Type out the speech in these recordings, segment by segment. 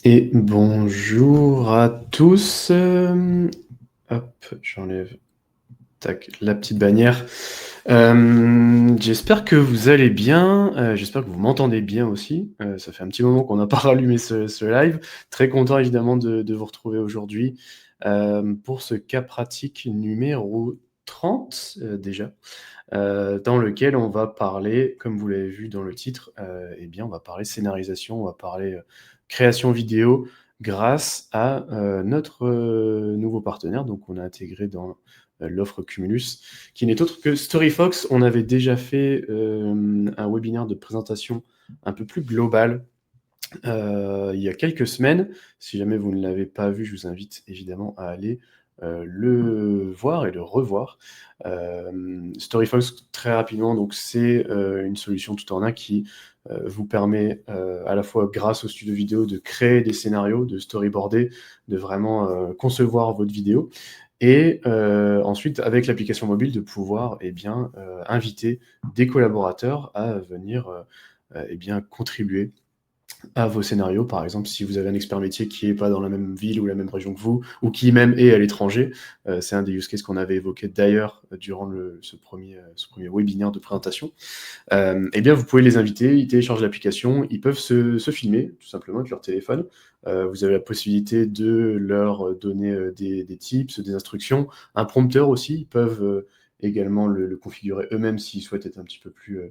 Et bonjour à tous. Hop, j'enlève tac, la petite bannière. J'espère que vous allez bien. J'espère que vous m'entendez bien aussi. Ça fait un petit moment qu'on n'a pas rallumé ce live. Très content évidemment de vous retrouver aujourd'hui pour ce cas pratique numéro 30 déjà, dans lequel on va parler, comme vous l'avez vu dans le titre, eh bien, on va parler scénarisation, on va parler création vidéo grâce à notre nouveau partenaire, donc on a intégré dans l'offre Cumulus, qui n'est autre que StoryFox. On avait déjà fait un webinaire de présentation un peu plus global il y a quelques semaines. Si jamais vous ne l'avez pas vu, je vous invite évidemment à aller le voir et le revoir. StoryFox, très rapidement, donc c'est une solution tout en un qui vous permet à la fois grâce au studio vidéo de créer des scénarios, de storyboarder, de vraiment concevoir votre vidéo. Et ensuite, avec l'application mobile, de pouvoir inviter des collaborateurs à venir contribuer à vos scénarios. Par exemple, si vous avez un expert métier qui n'est pas dans la même ville ou la même région que vous, ou qui même est à l'étranger, c'est un des use cases qu'on avait évoqué d'ailleurs durant ce premier webinaire de présentation. Vous pouvez les inviter, ils téléchargent l'application, ils peuvent se filmer tout simplement avec leur téléphone. Vous avez la possibilité de leur donner des tips, des instructions, un prompteur aussi, ils peuvent également le configurer eux-mêmes s'ils souhaitent être un petit peu plus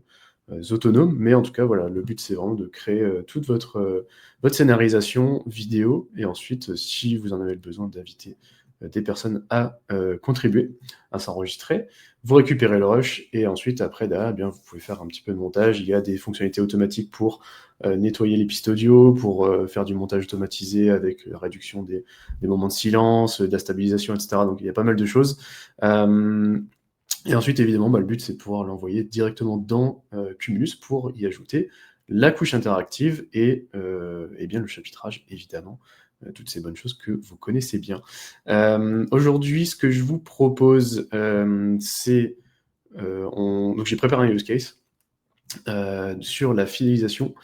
autonomes. Mais en tout cas, voilà, le but c'est vraiment de créer toute votre scénarisation vidéo et ensuite, si vous en avez le besoin, d'inviter des personnes à contribuer, à s'enregistrer. Vous récupérez le rush et ensuite, après, derrière, vous pouvez faire un petit peu de montage. Il y a des fonctionnalités automatiques pour nettoyer les pistes audio, pour faire du montage automatisé avec la réduction des moments de silence, de la stabilisation, etc. Donc, il y a pas mal de choses. Et ensuite, évidemment, le but, c'est de pouvoir l'envoyer directement dans Cumulus pour y ajouter la couche interactive et le chapitrage, évidemment, toutes ces bonnes choses que vous connaissez bien. Aujourd'hui, ce que je vous propose, c'est... Donc j'ai préparé un use case sur la fidélisation,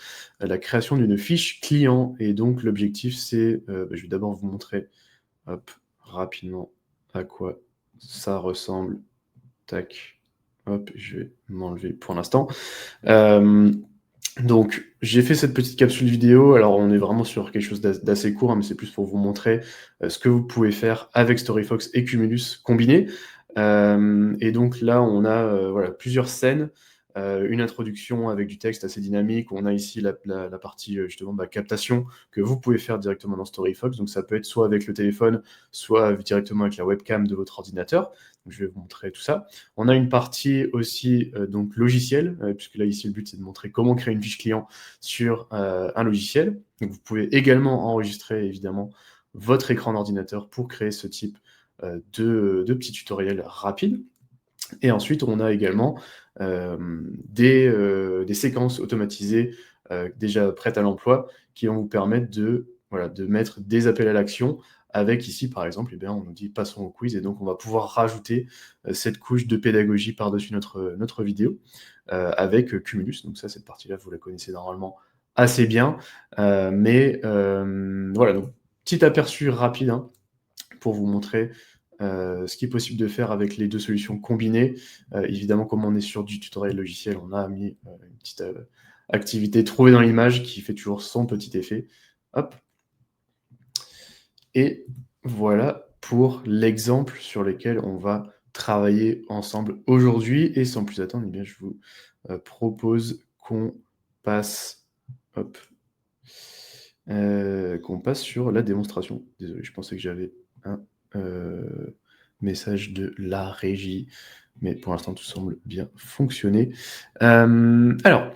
la création d'une fiche client. Et donc l'objectif, c'est... je vais d'abord vous montrer rapidement à quoi ça ressemble. Tac. Hop, je vais m'enlever pour l'instant. Donc, j'ai fait cette petite capsule vidéo. Alors, on est vraiment sur quelque chose d'assez court, mais c'est plus pour vous montrer ce que vous pouvez faire avec StoryFox et Cumulus combinés. Et donc là, on a voilà, plusieurs scènes, une introduction avec du texte assez dynamique. On a ici la partie justement captation que vous pouvez faire directement dans StoryFox. Donc, ça peut être soit avec le téléphone, soit directement avec la webcam de votre ordinateur. Donc, je vais vous montrer tout ça. On a une partie aussi donc logiciel, puisque là ici le but c'est de montrer comment créer une fiche client sur un logiciel. Donc vous pouvez également enregistrer évidemment votre écran d'ordinateur pour créer ce type de petits tutoriels rapides. Et ensuite on a également des séquences automatisées déjà prêtes à l'emploi qui vont vous permettre de mettre des appels à l'action avec ici, par exemple, on nous dit passons au quiz, et donc on va pouvoir rajouter cette couche de pédagogie par-dessus notre vidéo avec Cumulus. Donc ça, cette partie-là, vous la connaissez normalement assez bien. Voilà, donc petit aperçu rapide pour vous montrer ce qui est possible de faire avec les deux solutions combinées. Évidemment, comme on est sur du tutoriel logiciel, on a mis une petite activité trouvée dans l'image qui fait toujours son petit effet. Hop. Et voilà pour l'exemple sur lequel on va travailler ensemble aujourd'hui. Et sans plus attendre, je vous propose qu'on passe, hop, qu'on passe sur la démonstration. Désolé, je pensais que j'avais un message de la régie, mais pour l'instant, tout semble bien fonctionner. Alors,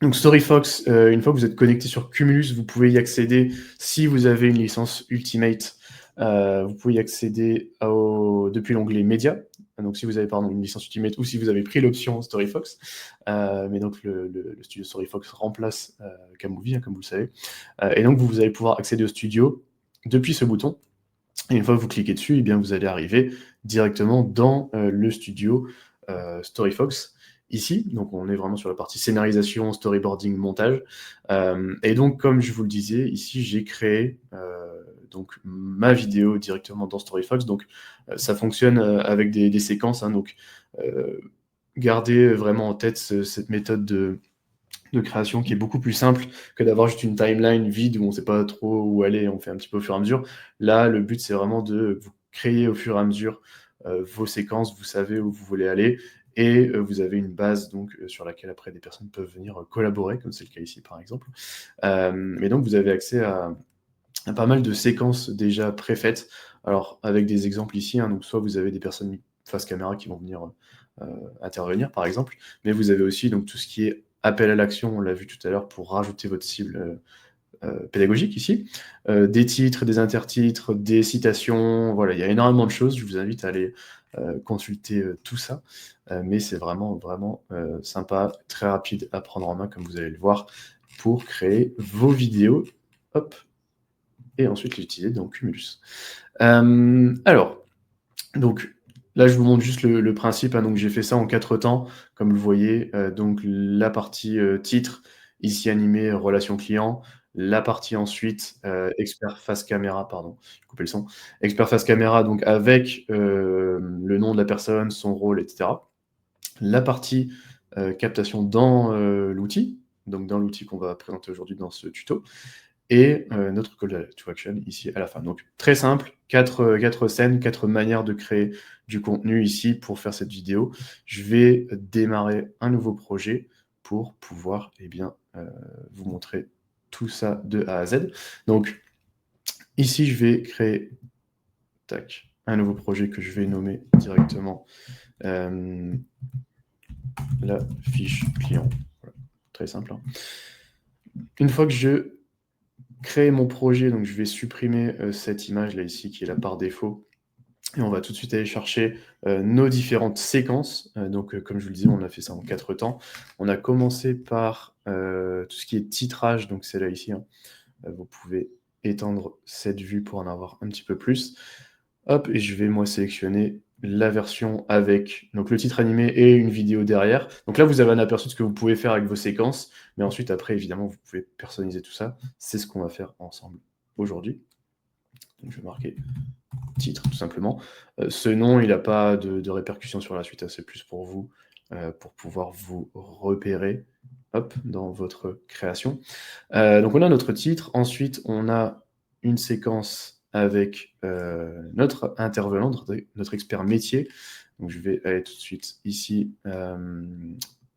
donc StoryFox, une fois que vous êtes connecté sur Cumulus, vous pouvez y accéder si vous avez une licence Ultimate. Vous pouvez y accéder depuis l'onglet Média. Donc si vous avez une licence Ultimate ou si vous avez pris l'option StoryFox. Mais donc le studio StoryFox remplace Camovie, comme vous le savez. Et donc vous allez pouvoir accéder au studio depuis ce bouton. Et une fois que vous cliquez dessus, vous allez arriver directement dans le studio StoryFox. ici. Donc, on est vraiment sur la partie scénarisation, storyboarding, montage. Et donc, comme je vous le disais, ici, j'ai créé donc ma vidéo directement dans StoryFox. Donc, ça fonctionne avec des séquences. Hein, donc, gardez vraiment en tête cette méthode de création qui est beaucoup plus simple que d'avoir juste une timeline vide où on ne sait pas trop où aller, on fait un petit peu au fur et à mesure. Là, le but, c'est vraiment de vous créer au fur et à mesure vos séquences, vous savez où vous voulez aller, et vous avez une base donc, sur laquelle après des personnes peuvent venir collaborer, comme c'est le cas ici par exemple. Mais donc vous avez accès à pas mal de séquences déjà préfaites, alors avec des exemples ici, hein, donc soit vous avez des personnes face caméra qui vont venir intervenir par exemple, mais vous avez aussi donc tout ce qui est appel à l'action, on l'a vu tout à l'heure, pour rajouter votre cible pédagogique ici, des titres, des intertitres, des citations, voilà, il y a énormément de choses, je vous invite à aller consulter tout ça, mais c'est vraiment, vraiment sympa, très rapide à prendre en main, comme vous allez le voir, pour créer vos vidéos, hop, et ensuite les utiliser dans Cumulus. Alors, donc là, je vous montre juste le principe, hein, donc j'ai fait ça en 4 temps, comme vous le voyez, donc la partie titre, ici animé, relation client, la partie ensuite expert face caméra, pardon, j'ai coupé le son, expert face caméra, donc avec le nom de la personne, son rôle, etc. La partie captation dans l'outil, donc dans l'outil qu'on va présenter aujourd'hui dans ce tuto, et notre call to action ici à la fin. Donc très simple, 4 scènes, 4 manières de créer du contenu ici pour faire cette vidéo. Je vais démarrer un nouveau projet pour pouvoir vous montrer tout ça de A à Z. Donc ici, je vais créer un nouveau projet que je vais nommer directement la fiche client. Voilà. Très simple. Hein. Une fois que je crée mon projet, donc je vais supprimer cette image là ici qui est là par défaut, et on va tout de suite aller chercher nos différentes séquences. Donc comme je vous le disais, on a fait ça en 4 temps. On a commencé par tout ce qui est titrage, donc c'est là ici. Hein. Vous pouvez étendre cette vue pour en avoir un petit peu plus. Hop, et je vais moi sélectionner la version avec donc le titre animé et une vidéo derrière. Donc là, vous avez un aperçu de ce que vous pouvez faire avec vos séquences, mais ensuite, après, évidemment, vous pouvez personnaliser tout ça. C'est ce qu'on va faire ensemble aujourd'hui. Donc je vais marquer titre, tout simplement. Ce nom, il n'a pas de répercussion sur la suite, hein, c'est plus pour vous, pour pouvoir vous repérer hop, dans votre création. Donc on a notre titre, ensuite on a une séquence avec notre intervenant, notre expert métier. Donc je vais aller tout de suite ici.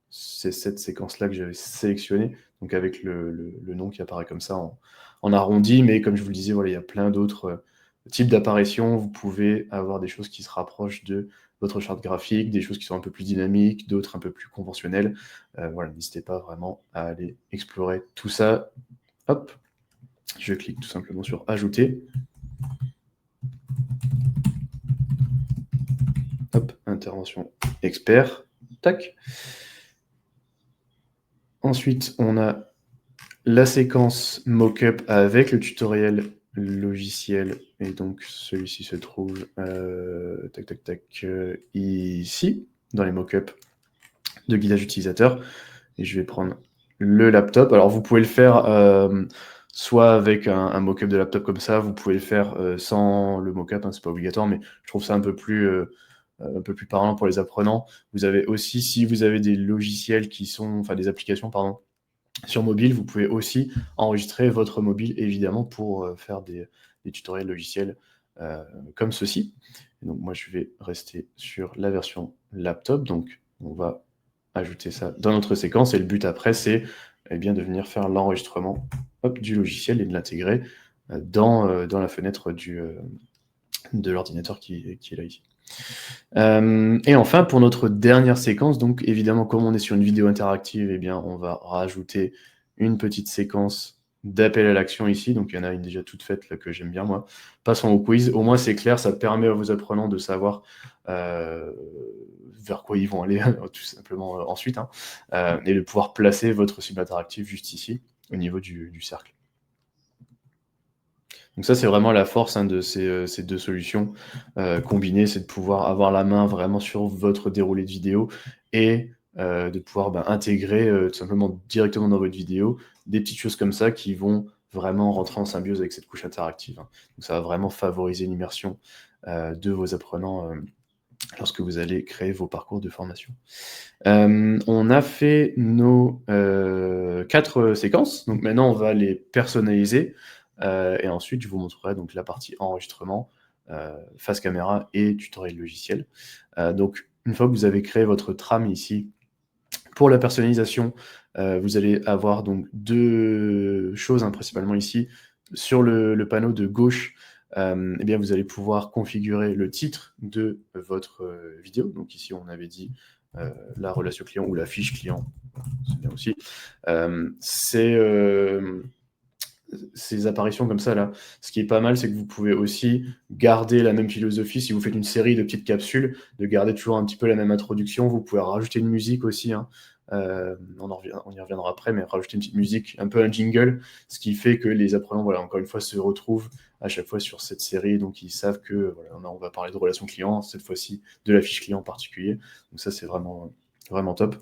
C'est cette séquence-là que j'avais sélectionnée, donc avec le nom qui apparaît comme ça en arrondi, mais comme je vous le disais, voilà, il y a plein d'autres types d'apparitions. Vous pouvez avoir des choses qui se rapprochent de votre charte graphique, des choses qui sont un peu plus dynamiques, d'autres un peu plus conventionnelles. Voilà, n'hésitez pas vraiment à aller explorer tout ça. Hop, je clique tout simplement sur Ajouter. Hop, intervention expert. Tac. Ensuite, on a la séquence mockup avec le tutoriel logiciel. Et donc, celui-ci se trouve ici, dans les mockups de guidage utilisateur. Et je vais prendre le laptop. Alors, vous pouvez le faire soit avec un mock-up de laptop comme ça, vous pouvez le faire sans le mock-up, hein, c'est pas obligatoire, mais je trouve ça un peu plus parlant pour les apprenants. Vous avez aussi, si vous avez des logiciels des applications, pardon, sur mobile, vous pouvez aussi enregistrer votre mobile, évidemment, pour faire des tutoriels logiciels comme ceci. Et donc, moi, je vais rester sur la version laptop. Donc, on va ajouter ça dans notre séquence. Et le but après, c'est de venir faire l'enregistrement du logiciel et de l'intégrer dans la fenêtre de l'ordinateur qui est là ici. Et enfin, pour notre dernière séquence, donc évidemment, comme on est sur une vidéo interactive, on va rajouter une petite séquence d'appel à l'action ici. Donc il y en a une déjà toute faite là, que j'aime bien moi. Passons au quiz. Au moins c'est clair, ça permet à vos apprenants de savoir vers quoi ils vont aller tout simplement ensuite, hein, et de pouvoir placer votre cible interactive juste ici, au niveau du cercle. Donc ça, c'est vraiment la force de ces 2 solutions combinées, c'est de pouvoir avoir la main vraiment sur votre déroulé de vidéo et de pouvoir intégrer tout simplement directement dans votre vidéo des petites choses comme ça qui vont vraiment rentrer en symbiose avec cette couche interactive, hein. Donc ça va vraiment favoriser l'immersion de vos apprenants lorsque vous allez créer vos parcours de formation. On a fait nos 4 séquences, donc maintenant on va les personnaliser et ensuite je vous montrerai donc la partie enregistrement, face caméra et tutoriel logiciel. Donc une fois que vous avez créé votre trame ici, pour la personnalisation, vous allez avoir donc 2 choses, hein, principalement ici. Sur le panneau de gauche, eh bien, vous allez pouvoir configurer le titre de votre vidéo. Donc ici, on avait dit la relation client ou la fiche client, c'est bien aussi. Ces apparitions comme ça, là, ce qui est pas mal, c'est que vous pouvez aussi garder la même philosophie. Si vous faites une série de petites capsules, de garder toujours un petit peu la même introduction. Vous pouvez rajouter une musique aussi, hein. On y reviendra après, mais rajouter une petite musique, un peu un jingle, ce qui fait que les apprenants, voilà, encore une fois, se retrouvent à chaque fois sur cette série, donc ils savent que voilà, on va parler de relations clients, cette fois-ci de la fiche client en particulier. Donc ça, c'est vraiment, vraiment top.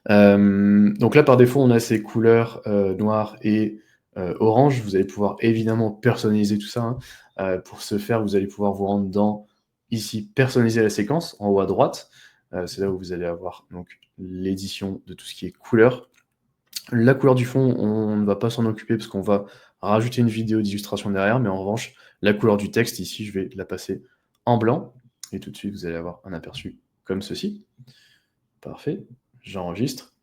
Donc là, par défaut, on a ces couleurs noires et orange. Vous allez pouvoir évidemment personnaliser tout ça, hein. Pour ce faire, vous allez pouvoir vous rendre dans, ici, personnaliser la séquence, en haut à droite. C'est là où vous allez avoir donc l'édition de tout ce qui est couleur. La couleur du fond, on ne va pas s'en occuper parce qu'on va rajouter une vidéo d'illustration derrière, mais en revanche, la couleur du texte, ici, je vais la passer en blanc. Et tout de suite, vous allez avoir un aperçu comme ceci. Parfait, j'enregistre.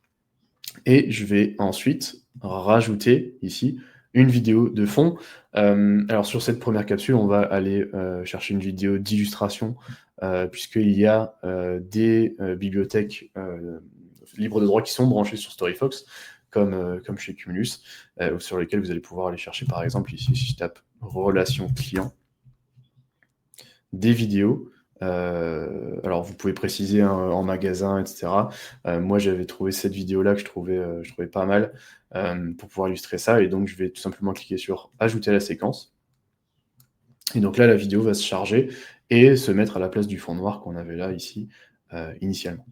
Et je vais ensuite rajouter ici une vidéo de fond. Alors sur cette première capsule, on va aller chercher une vidéo d'illustration, puisqu'il y a des bibliothèques libres de droit qui sont branchées sur StoryFox, comme chez Cumulus, sur lesquelles vous allez pouvoir aller chercher, par exemple, ici, si je tape « Relations clients », des vidéos. Alors vous pouvez préciser, hein, en magasin, etc. Moi j'avais trouvé cette vidéo-là que je trouvais pas mal pour pouvoir illustrer ça, et donc je vais tout simplement cliquer sur « Ajouter à la séquence ». Et donc là, la vidéo va se charger et se mettre à la place du fond noir qu'on avait là, ici, initialement.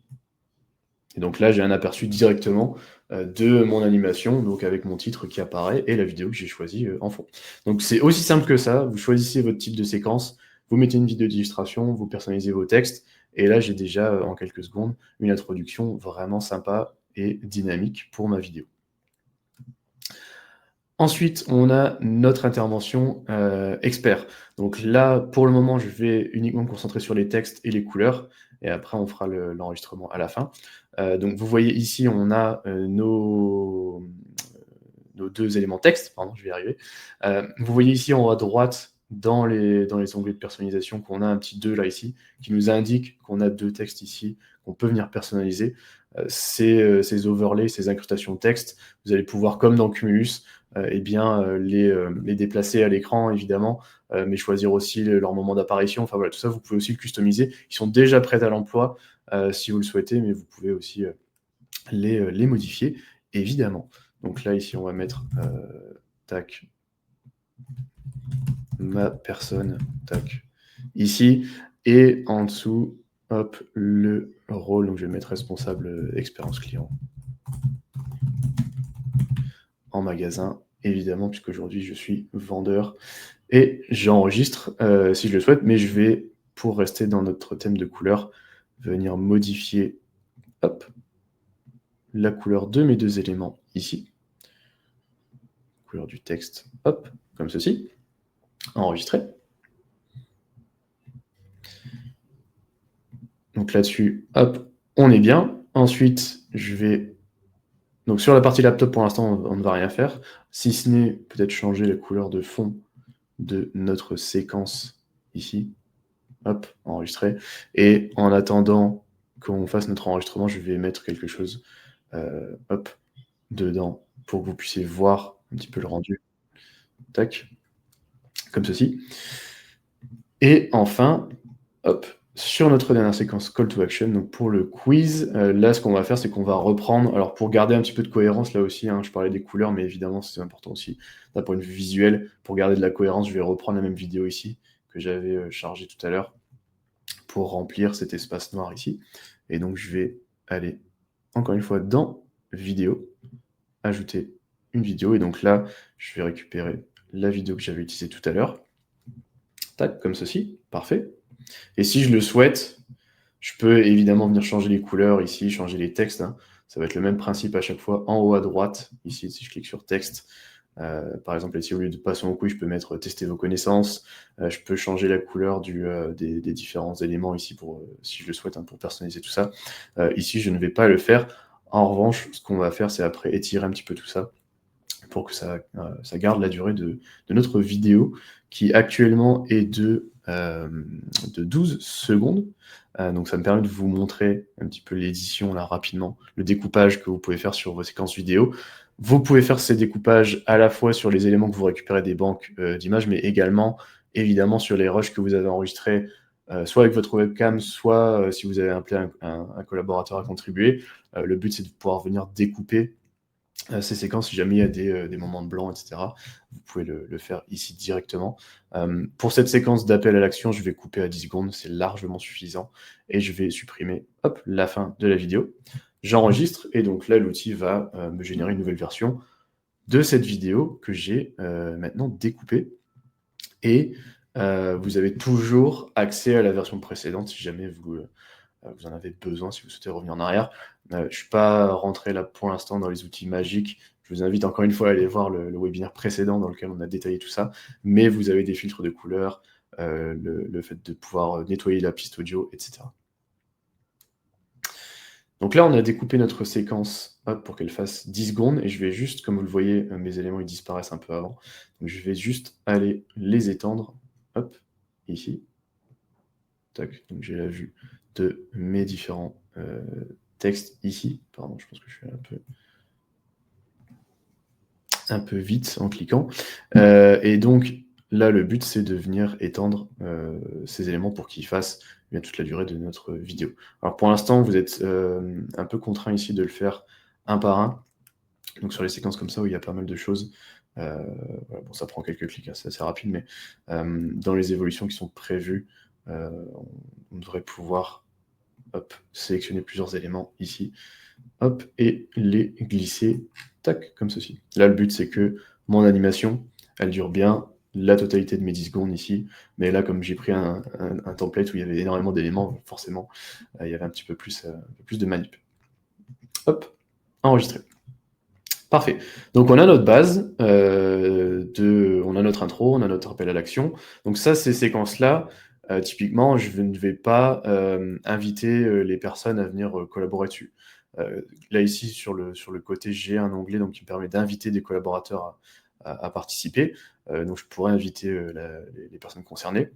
Et donc là, j'ai un aperçu directement de mon animation, donc avec mon titre qui apparaît et la vidéo que j'ai choisie en fond. Donc c'est aussi simple que ça, vous choisissez votre type de séquence, vous mettez une vidéo d'illustration, vous personnalisez vos textes, et là j'ai déjà en quelques secondes une introduction vraiment sympa et dynamique pour ma vidéo. Ensuite, on a notre intervention expert. Donc là, pour le moment, je vais uniquement me concentrer sur les textes et les couleurs, et après on fera l'enregistrement à la fin. Donc vous voyez ici, on a nos 2 éléments texte, pardon, je vais y arriver. Vous voyez ici en haut à droite, dans les onglets de personnalisation, qu'on a un petit 2 là ici, qui nous indique qu'on a 2 textes ici, qu'on peut venir personnaliser. Ces overlays, ces incrustations de texte, vous allez pouvoir, comme dans Cumulus, les déplacer à l'écran, évidemment, mais choisir aussi leur moment d'apparition. Enfin voilà, tout ça, vous pouvez aussi le customiser. Ils sont déjà prêts à l'emploi, si vous le souhaitez, mais vous pouvez aussi les modifier, évidemment. Donc là, ici, on va mettre tac, ma personne, tac, ici, et en dessous, hop, le rôle. Donc je vais mettre responsable expérience client en magasin, évidemment, puisqu'aujourd'hui je suis vendeur et j'enregistre si je le souhaite, mais je vais, pour rester dans notre thème de couleur, venir modifier, hop, la couleur de mes 2 éléments ici. Couleur du texte, hop, comme ceci. Enregistrer. Donc là-dessus, hop, on est bien. Ensuite, je vais... Donc sur la partie laptop, pour l'instant, on ne va rien faire, si ce n'est peut-être changer la couleur de fond de notre séquence ici. Hop, enregistrer. Et en attendant qu'on fasse notre enregistrement, je vais mettre quelque chose, hop, dedans, pour que vous puissiez voir un petit peu le rendu. Tac, comme ceci. Et enfin, hop, sur notre dernière séquence Call to Action, donc pour le quiz, là, ce qu'on va faire, c'est qu'on va reprendre, alors pour garder un petit peu de cohérence, là aussi, hein, je parlais des couleurs, mais évidemment, c'est important aussi d'un point de vue visuel. Pour garder de la cohérence, je vais reprendre la même vidéo ici, que j'avais chargée tout à l'heure, pour remplir cet espace noir ici. Et donc, je vais aller, encore une fois, dans vidéo, ajouter une vidéo. Et donc là, je vais récupérer la vidéo que j'avais utilisée tout à l'heure. Tac, comme ceci, parfait. Et si je le souhaite, je peux évidemment venir changer les couleurs ici, changer les textes, hein. Ça va être le même principe à chaque fois. En haut à droite, ici, si je clique sur texte, par exemple, ici, au lieu de passer en couille, je peux mettre tester vos connaissances. Je peux changer la couleur des différents éléments ici, pour, si je le souhaite, hein, pour personnaliser tout ça. Ici, je ne vais pas le faire. En revanche, ce qu'on va faire, c'est après étirer un petit peu tout ça pour que ça garde la durée de notre vidéo, qui actuellement est de 12 secondes. Donc ça me permet de vous montrer un petit peu l'édition là rapidement, le découpage que vous pouvez faire sur vos séquences vidéo. Vous pouvez faire ces découpages à la fois sur les éléments que vous récupérez des banques d'images, mais également évidemment sur les rushs que vous avez enregistrés, soit avec votre webcam, soit si vous avez appelé un collaborateur à contribuer. Le but, c'est de pouvoir venir découper ces séquences, si jamais il y a des moments de blanc, etc., vous pouvez le faire ici directement. Pour cette séquence d'appel à l'action, je vais couper à 10 secondes, c'est largement suffisant, et je vais supprimer, hop, la fin de la vidéo. J'enregistre, et donc là, l'outil va me générer une nouvelle version de cette vidéo que j'ai maintenant découpée. Et vous avez toujours accès à la version précédente si jamais vous en avez besoin, si vous souhaitez revenir en arrière. Je ne suis pas rentré là pour l'instant dans les outils magiques. Je vous invite encore une fois à aller voir le webinaire précédent dans lequel on a détaillé tout ça. Mais vous avez des filtres de couleurs, le fait de pouvoir nettoyer la piste audio, etc. Donc là, on a découpé notre séquence, hop, pour qu'elle fasse 10 secondes. Et je vais juste, comme vous le voyez, mes éléments ils disparaissent un peu avant. Donc je vais juste aller les étendre, hop, ici. Tac, donc j'ai la vue de mes différents textes ici. Pardon, je pense que je suis un peu vite en cliquant. Et donc là, le but, c'est de venir étendre ces éléments pour qu'ils fassent bien toute la durée de notre vidéo. Alors pour l'instant, vous êtes un peu contraint ici de le faire un par un. Donc sur les séquences comme ça où il y a pas mal de choses, voilà, bon, ça prend quelques clics, hein, c'est assez rapide, mais dans les évolutions qui sont prévues, on devrait pouvoir sélectionner plusieurs éléments ici, hop, et les glisser, tac, comme ceci. Là, le but, c'est que mon animation, elle dure bien la totalité de mes 10 secondes ici, mais là, comme j'ai pris un template où il y avait énormément d'éléments, forcément, il y avait un petit peu plus de manip. Hop, enregistré. Parfait. Donc on a notre base, on a notre intro, on a notre appel à l'action. Donc ça, ces séquences-là, typiquement, je ne vais pas inviter les personnes à venir collaborer dessus. Là ici, sur le côté, j'ai un onglet donc, qui me permet d'inviter des collaborateurs à participer. Donc je pourrais inviter les personnes concernées.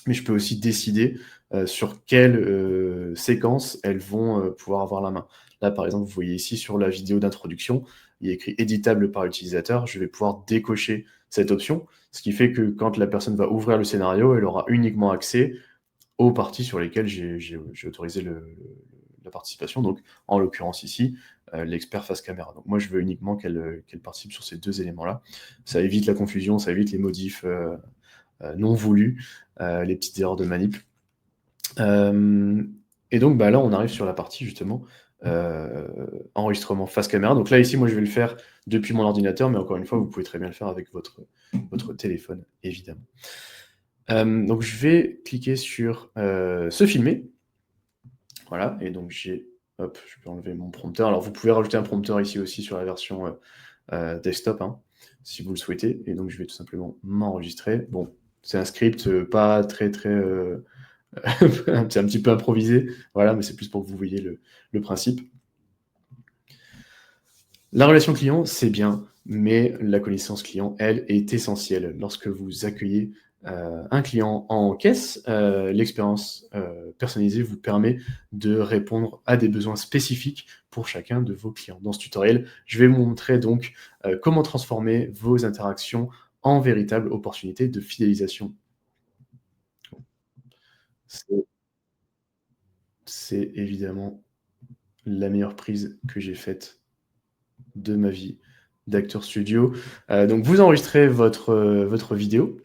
Mais je peux aussi décider sur quelle séquence elles vont pouvoir avoir la main. Là, par exemple, vous voyez ici sur la vidéo d'introduction, il est écrit éditable par l'utilisateur. Je vais pouvoir décocher cette option, ce qui fait que quand la personne va ouvrir le scénario, elle aura uniquement accès aux parties sur lesquelles j'ai autorisé la participation. Donc, en l'occurrence ici, l'expert face caméra. Donc, moi, je veux uniquement qu'elle participe sur ces deux éléments-là. Ça évite la confusion, ça évite les modifs non voulus, les petites erreurs de manip. Et donc là, on arrive sur la partie justement enregistrement face caméra. Donc là, ici, moi, je vais le faire depuis mon ordinateur, mais encore une fois, vous pouvez très bien le faire avec votre téléphone, évidemment. Donc je vais cliquer sur se filmer. Voilà, et donc je peux enlever mon prompteur. Alors vous pouvez rajouter un prompteur ici aussi sur la version desktop, hein, si vous le souhaitez. Et donc je vais tout simplement m'enregistrer. Bon, c'est un script pas très c'est un petit peu improvisé, voilà, mais c'est plus pour que vous voyez le principe. La relation client, c'est bien, mais la connaissance client, elle, est essentielle. Lorsque vous accueillez un client en caisse, l'expérience personnalisée vous permet de répondre à des besoins spécifiques pour chacun de vos clients. Dans ce tutoriel, je vais vous montrer donc comment transformer vos interactions en véritables opportunités de fidélisation. C'est évidemment la meilleure prise que j'ai faite de ma vie d'acteur studio. Donc vous enregistrez votre vidéo.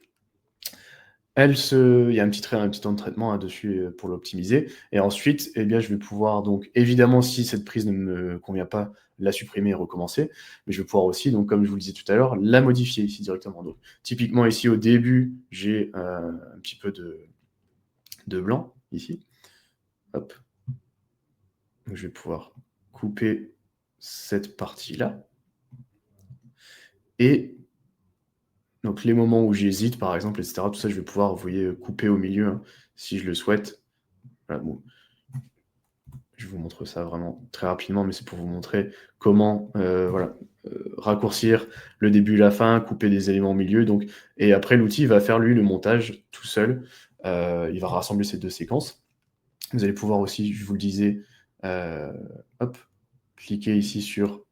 Il y a un petit temps de traitement, hein, dessus, pour l'optimiser et ensuite, eh bien, je vais pouvoir donc évidemment, si cette prise ne me convient pas, la supprimer et recommencer. Mais je vais pouvoir aussi donc, comme je vous le disais tout à l'heure, la modifier ici directement. Donc typiquement ici au début, j'ai, un petit peu de blanc ici. Hop. Donc je vais pouvoir couper cette partie-là et donc les moments où j'hésite par exemple et cetera, tout ça je vais pouvoir, vous voyez, couper au milieu, hein, si je le souhaite. Voilà, bon, je vous montre ça vraiment très rapidement, mais c'est pour vous montrer comment, voilà, raccourcir le début et la fin, couper des éléments au milieu donc et après l'outil va faire lui le montage tout seul. Il va rassembler ces 2 séquences. Vous allez pouvoir aussi, je vous le disais, heu, hop, cliquer ici sur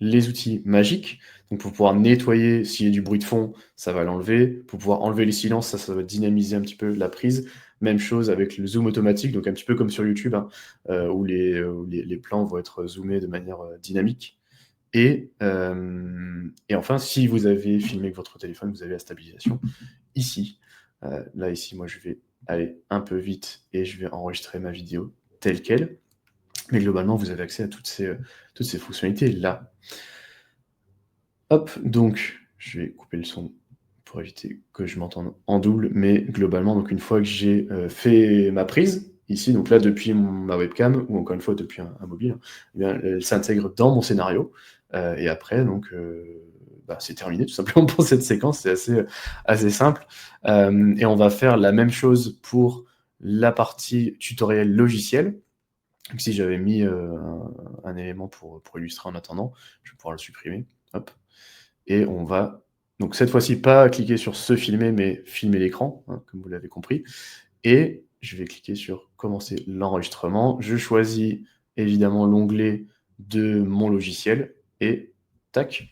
les outils magiques. Donc pour pouvoir nettoyer, s'il y a du bruit de fond, ça va l'enlever. Pour pouvoir enlever les silences, ça va dynamiser un petit peu la prise. Même chose avec le zoom automatique, donc un petit peu comme sur YouTube, hein, où les plans vont être zoomés de manière dynamique. Et enfin, si vous avez filmé avec votre téléphone, vous avez la stabilisation ici. Là, ici, moi, je vais aller un peu vite et je vais enregistrer ma vidéo telle qu'elle. Mais globalement, vous avez accès à toutes ces fonctionnalités-là. Hop, donc je vais couper le son pour éviter que je m'entende en double, mais globalement, donc une fois que j'ai, fait ma prise, ici, donc là depuis ma webcam ou encore une fois depuis un mobile, hein, eh bien, elle s'intègre dans mon scénario, et après donc, bah, c'est terminé tout simplement pour cette séquence, c'est assez simple, et on va faire la même chose pour la partie tutoriel logiciel. Donc si j'avais mis, un élément pour illustrer en attendant, je vais pouvoir le supprimer, hop. Et on va donc cette fois-ci pas cliquer sur «Se filmer», mais filmer l'écran, hein, comme vous l'avez compris et je vais cliquer sur «Commencer l'enregistrement». Je choisis évidemment l'onglet de mon logiciel et tac,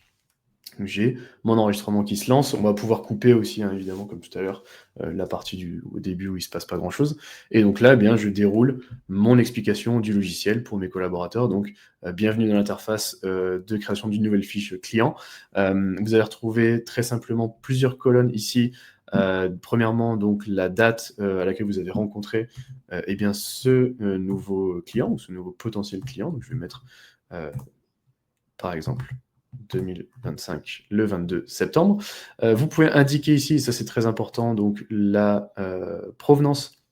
j'ai mon enregistrement qui se lance. On va pouvoir couper aussi, hein, évidemment, comme tout à l'heure, la partie au début où il se passe pas grand-chose. Et donc là, eh bien, je déroule mon explication du logiciel pour mes collaborateurs. Donc, bienvenue dans l'interface de création d'une nouvelle fiche client. Vous allez retrouver très simplement plusieurs colonnes ici. Premièrement, donc la date à laquelle vous avez rencontré eh bien, ce nouveau client ou ce nouveau potentiel client. Donc, je vais mettre par exemple 2025, le 22 septembre. Vous pouvez indiquer ici, et ça c'est très important, donc la provenance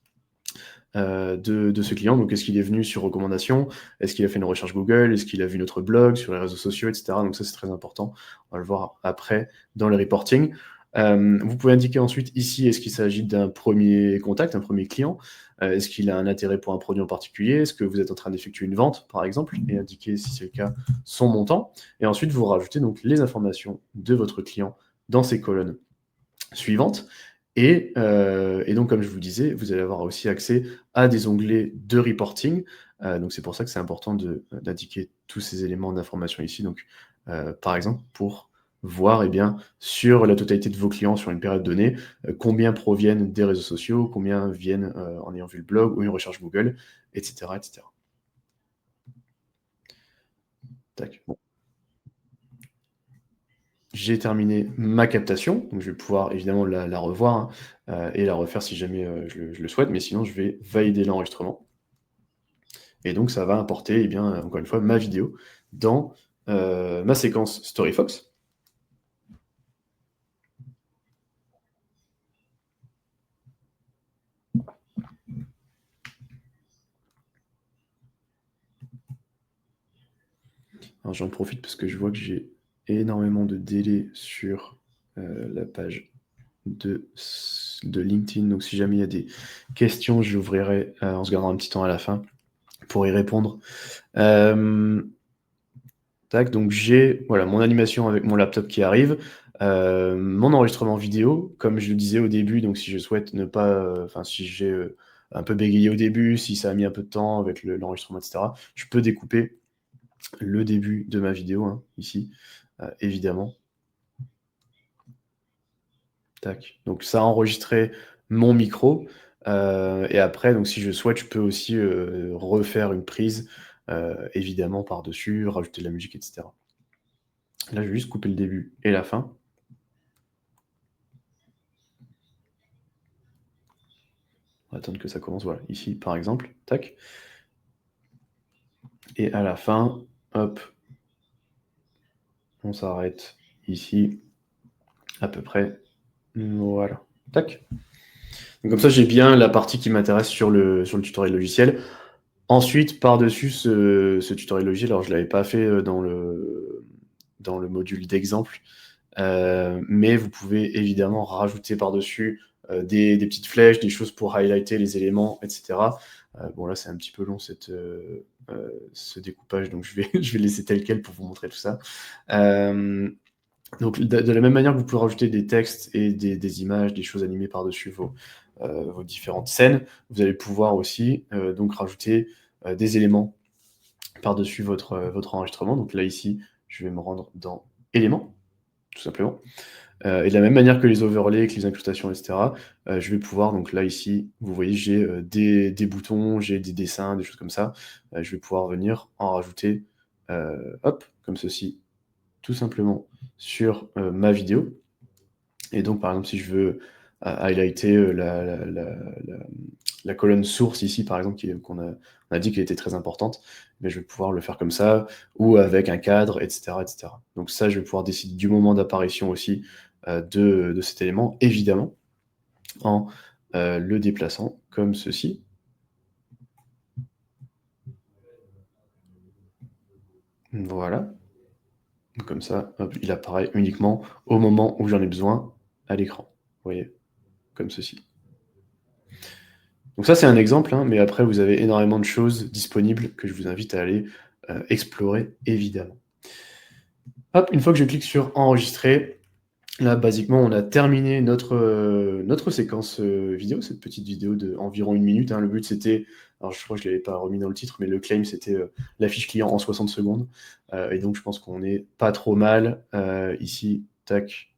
de ce client. Donc est-ce qu'il est venu sur recommandation? Est-ce qu'il a fait une recherche Google? Est-ce qu'il a vu notre blog sur les réseaux sociaux, etc. Donc ça c'est très important. On va le voir après dans le reporting. Vous pouvez indiquer ensuite ici, est-ce qu'il s'agit d'un premier contact, un premier client? Est-ce qu'il a un intérêt pour un produit en particulier? Est-ce que vous êtes en train d'effectuer une vente, par exemple? Et indiquer, si c'est le cas, son montant. Et ensuite, vous rajoutez donc les informations de votre client dans ces colonnes suivantes. Et donc, comme je vous disais, vous allez avoir aussi accès à des onglets de reporting. Donc c'est pour ça que c'est important d'indiquer tous ces éléments d'information ici. Donc, par exemple, pour voir eh bien, sur la totalité de vos clients sur une période donnée, combien proviennent des réseaux sociaux, combien viennent en ayant vu le blog ou une recherche Google, etc. etc. Tac. Bon. J'ai terminé ma captation, donc je vais pouvoir évidemment la revoir, hein, et la refaire si jamais je le souhaite, mais sinon je vais valider l'enregistrement. Et donc ça va importer, eh bien, encore une fois, ma vidéo dans ma séquence StoryFox. Alors j'en profite parce que je vois que j'ai énormément de délais sur la page de LinkedIn. Donc si jamais il y a des questions, j'ouvrirai en se gardant un petit temps à la fin pour y répondre. Tac, donc j'ai voilà, mon animation avec mon laptop qui arrive, mon enregistrement vidéo, comme je le disais au début, donc si je souhaite ne pas, enfin si j'ai, un peu bégayé au début, si ça a mis un peu de temps avec l'enregistrement et cetera, je peux découper le début de ma vidéo, hein, ici, évidemment. Tac, donc ça a enregistré mon micro, et après donc si je souhaite, je peux aussi, refaire une prise, évidemment par-dessus, rajouter de la musique et cetera. Là, je vais juste couper le début et la fin. va attendre que ça commence, voilà, ici par exemple, tac. Et à la fin, hop, on s'arrête ici, à peu près, voilà, tac. Donc comme ça, j'ai bien la partie qui m'intéresse sur le tutoriel logiciel. Ensuite, par-dessus ce tutoriel logiciel, alors je ne l'avais pas fait dans le module d'exemple, mais vous pouvez évidemment rajouter par-dessus des petites flèches, des choses pour highlighter les éléments, etc. Bon, là, c'est un petit peu long ce découpage, donc je vais, je vais laisser tel quel pour vous montrer tout ça. Donc, de la même manière que vous pouvez rajouter des textes et des images, des choses animées par-dessus vos différentes scènes, vous allez pouvoir aussi donc rajouter des éléments par-dessus votre enregistrement. Donc là, ici, je vais me rendre dans éléments, tout simplement. Et de la même manière que les overlays, que les incrustations, etc., je vais pouvoir, donc là, ici, vous voyez, j'ai des boutons, j'ai des dessins, des choses comme ça. Je vais pouvoir venir en rajouter, hop, comme ceci, tout simplement sur ma vidéo. Et donc, par exemple, si je veux highlighter la colonne source ici, par exemple, qu'on a dit qu'elle était très importante, mais je vais pouvoir le faire comme ça, ou avec un cadre, etc., etc. Donc ça, je vais pouvoir décider du moment d'apparition aussi de cet élément, évidemment, en le déplaçant comme ceci. Voilà. Comme ça, hop, il apparaît uniquement au moment où j'en ai besoin à l'écran. Vous voyez, comme ceci. Donc ça, c'est un exemple, hein, mais après, vous avez énormément de choses disponibles que je vous invite à aller explorer, évidemment. Hop, une fois que je clique sur enregistrer, là, basiquement, on a terminé notre séquence vidéo, cette petite vidéo d'environ 1 minute. Hein. Le but, c'était, alors je crois que je ne l'avais pas remis dans le titre, mais le claim, c'était la fiche client en 60 secondes. Et donc, je pense qu'on est pas trop mal. Ici, tac,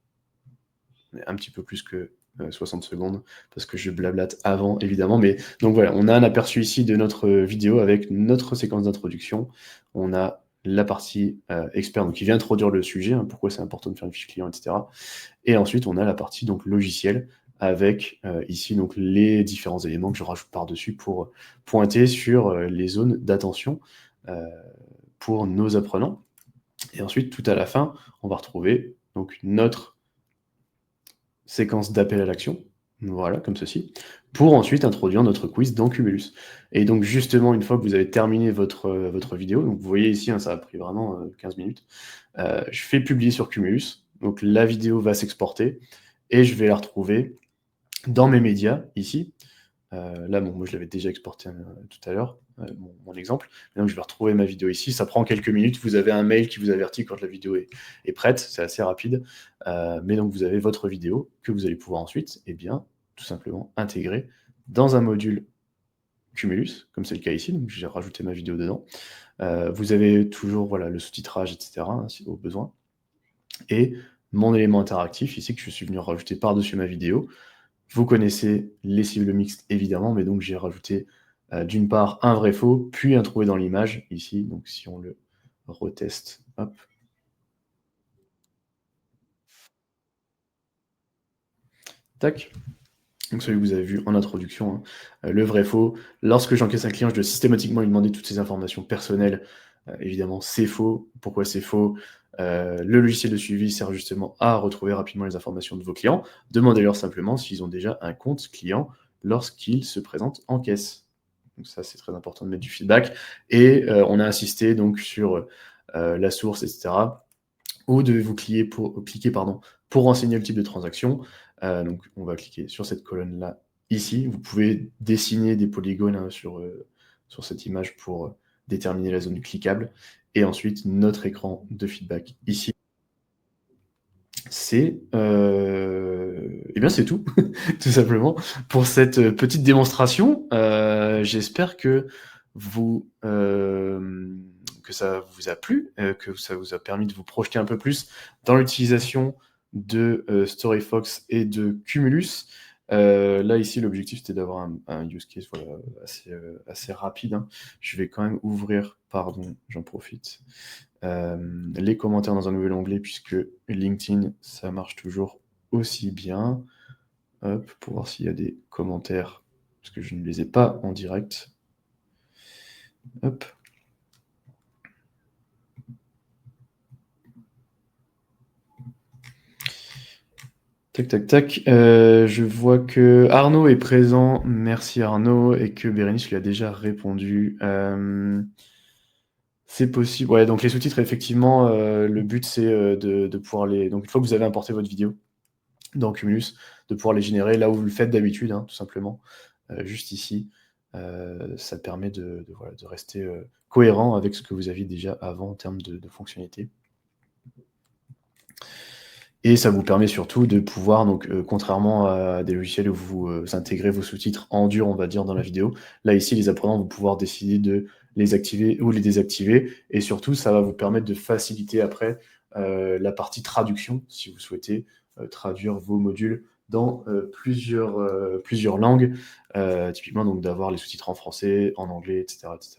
on est un petit peu plus que 60 secondes, parce que je blablate avant, évidemment. Mais donc voilà, on a un aperçu ici de notre vidéo avec notre séquence d'introduction. On a la partie expert, donc qui vient introduire le sujet, hein, pourquoi c'est important de faire une fiche client, etc. Et ensuite, on a la partie donc logiciel avec ici donc les différents éléments que je rajoute par-dessus pour pointer sur les zones d'attention pour nos apprenants. Et ensuite, tout à la fin, on va retrouver donc notre séquence d'appel à l'action, voilà, comme ceci, pour ensuite introduire notre quiz dans Cumulus. Et donc justement, une fois que vous avez terminé votre vidéo, donc vous voyez ici, hein, ça a pris vraiment 15 minutes, je fais publier sur Cumulus, donc la vidéo va s'exporter, et je vais la retrouver dans mes médias, ici. Là, bon, moi je l'avais déjà exporté tout à l'heure, mon exemple. Et donc je vais retrouver ma vidéo ici. Ça prend quelques minutes. Vous avez un mail qui vous avertit quand la vidéo est prête. C'est assez rapide. Mais donc vous avez votre vidéo que vous allez pouvoir ensuite, eh bien, tout simplement intégrer dans un module Cumulus, comme c'est le cas ici. Donc j'ai rajouté ma vidéo dedans. Vous avez toujours voilà, le sous-titrage, etc., hein, si au besoin. Et mon élément interactif ici que je suis venu rajouter par-dessus ma vidéo. Vous connaissez les cibles mixtes, évidemment, mais donc j'ai rajouté d'une part un vrai faux, puis un trouvé dans l'image, ici. Donc si on le reteste, hop. Tac. Donc celui que vous avez vu en introduction, hein. Le vrai faux. Lorsque j'encaisse un client, je dois systématiquement lui demander toutes ces informations personnelles. Évidemment, c'est faux. Pourquoi c'est faux? Le logiciel de suivi sert justement à retrouver rapidement les informations de vos clients. Demandez-leur simplement s'ils ont déjà un compte client lorsqu'ils se présentent en caisse. Donc ça, c'est très important de mettre du feedback. Et on a insisté donc sur la source, etc. Où devez-vous cliquer pour renseigner le type de transaction. Donc on va cliquer sur cette colonne-là, ici. Vous pouvez dessiner des polygones hein, sur cette image pour déterminer la zone cliquable. Et ensuite, notre écran de feedback ici. Eh bien c'est tout, tout simplement, pour cette petite démonstration. J'espère que que ça vous a plu, que ça vous a permis de vous projeter un peu plus dans l'utilisation de StoryFox et de Cumulus. Là, ici, l'objectif, c'était d'avoir un use case voilà, assez rapide. Hein. Je vais quand même ouvrir, pardon, j'en profite, les commentaires dans un nouvel onglet, puisque LinkedIn, ça marche toujours aussi bien. Hop, pour voir s'il y a des commentaires parce que je ne les ai pas en direct. Hop. Tac, tac, tac. Je vois que Arnaud est présent. Merci Arnaud. Et que Bérénice lui a déjà répondu. C'est possible. Ouais, donc les sous-titres, effectivement, le but c'est de pouvoir les. Donc une fois que vous avez importé votre vidéo dans Cumulus, de pouvoir les générer là où vous le faites d'habitude, hein, tout simplement. Juste ici. Ça permet voilà, de rester cohérent avec ce que vous aviez déjà avant en termes de fonctionnalité. Et ça vous permet surtout de pouvoir, donc, contrairement à des logiciels où vous intégrez vos sous-titres en dur, on va dire, dans la vidéo, là, ici, les apprenants vont pouvoir décider de les activer ou les désactiver. Et surtout, ça va vous permettre de faciliter après la partie traduction, si vous souhaitez traduire vos modules dans plusieurs langues, typiquement donc d'avoir les sous-titres en français, en anglais, etc. etc.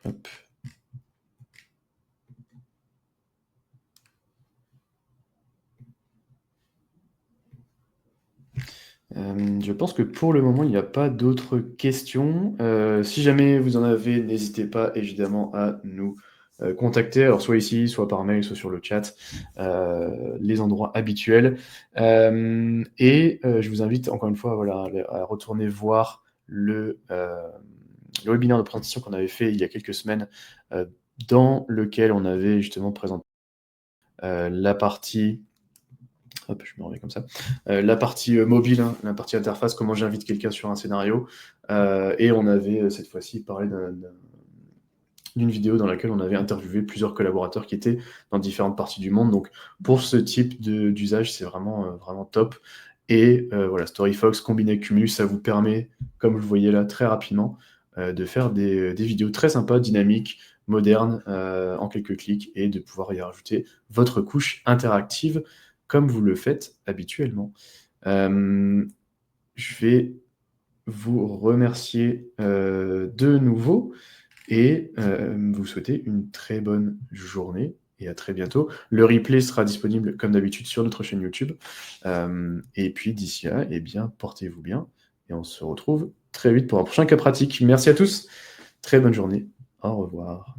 Hop. Je pense que pour le moment, il n'y a pas d'autres questions. Si jamais vous en avez, n'hésitez pas évidemment à nous contacter, alors soit ici, soit par mail, soit sur le chat, les endroits habituels. Je vous invite encore une fois voilà, à retourner voir le webinaire de présentation qu'on avait fait il y a quelques semaines, dans lequel on avait justement présenté la partie. Hop, je me remets comme ça. La partie mobile, hein, la partie interface, comment j'invite quelqu'un sur un scénario. Et on avait cette fois-ci parlé d'une vidéo dans laquelle on avait interviewé plusieurs collaborateurs qui étaient dans différentes parties du monde. Donc pour ce type d'usage, c'est vraiment top. Et voilà, StoryFox combiné avec Cumulus, ça vous permet, comme vous le voyez là, très rapidement, de faire des vidéos très sympas, dynamiques, modernes, en quelques clics, et de pouvoir y rajouter votre couche interactive comme vous le faites habituellement. Je vais vous remercier de nouveau et vous souhaiter une très bonne journée et à très bientôt. Le replay sera disponible comme d'habitude sur notre chaîne YouTube. Et puis d'ici là, eh bien, portez-vous bien et on se retrouve très vite pour un prochain cas pratique. Merci à tous, très bonne journée, au revoir.